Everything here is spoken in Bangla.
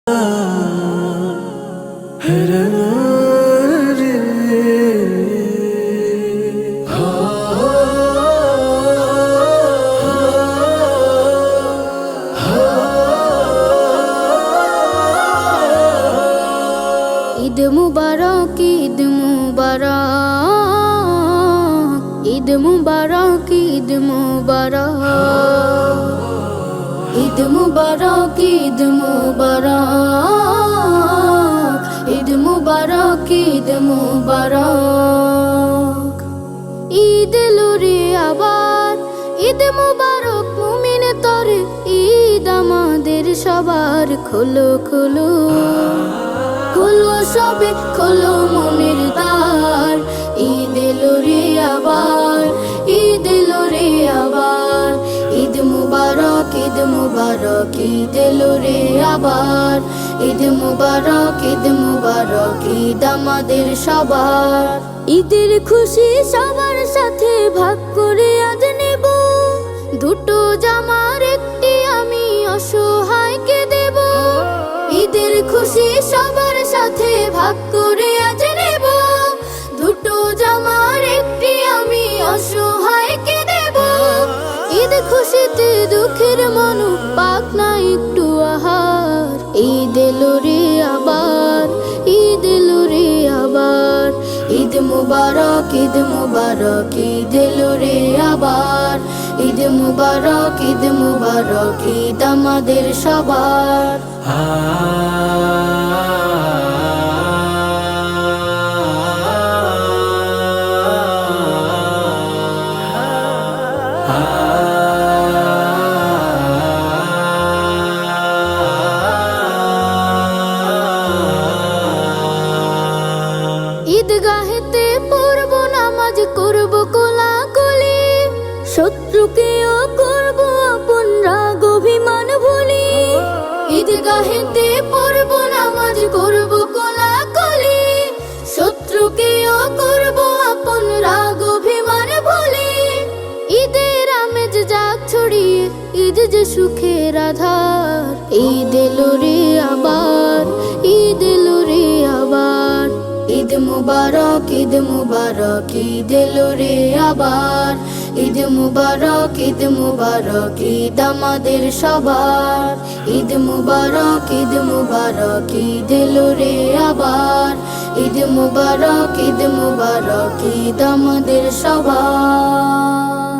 ঈদ মুবারক, ঈদ মুবারক, ঈদ মুবারক, ঈদ মুবারক, ঈদ মুবারক, ঈদ মুবারক, ঈদ মুবারক, ঈদ মুবারক। ঈদ এলো রে আবার, ঈদ মুবারক মুমিন তরে, ঈদ আমাদের সবার। খোলো খোলো খোলো সবে খোলো মনের দ্বার, ঈদ এলো রে আবার, ঈদ এলো রে আবার। ঈদ মুবারক, ঈদ মুবারক, ঈদ এলো রে আবার। ঈদ মুবারক, ঈদ মুবারক, ঈদ আমাদের সবার। ঈদের খুশি সবার সাথে ভাগ করে আজ নেব, দুটো জামার একটি আমি অসহায়কে দেব। ঈদের খুশি সবার সাথে ভাগ করে আজ নেব, দুটো জামার একটি আমি অসহায়কে দেব। ঈদ খুশিতে দুঃখের মন পাক না একটু আহার। ঈদ এলো রে আবার, ঈদ এলো রে আবার। ঈদ মুবারক, ঈদ মুবারক, ঈদ এলো রে আবার। ঈদ মুবারক, ঈদ মুবারক, ঈদ আমাদের সবার। ঈদগাহেতে পড়ব নামাজ, করব কোলাকুলি, শত্রুকেও করব আপন, রাগ অভিমান ভুলি। ঈদগাহেতে পড়ব নামাজ, করব কোলাকুলি, শত্রুকেও করব আপন, রাগ অভিমান ভুলি। ঈদের আমেজ যাক ছড়িয়ে, ঈদ যে সুখের আধার। ঈদ এলো রে আবার, ঈদ এলো রে আবার। ঈদ মুবারক, ঈদ মুবারক, ঈদ এলো রে আবার। ঈদ মুবারক, ঈদ মুবারক, ঈদ আমাদের সবার। ঈদ মুবারক, ঈদ মুবারক, ঈদ এলো রে আবার। ঈদ মুবারক, ঈদ মুবারক, ঈদ আমাদের সবার।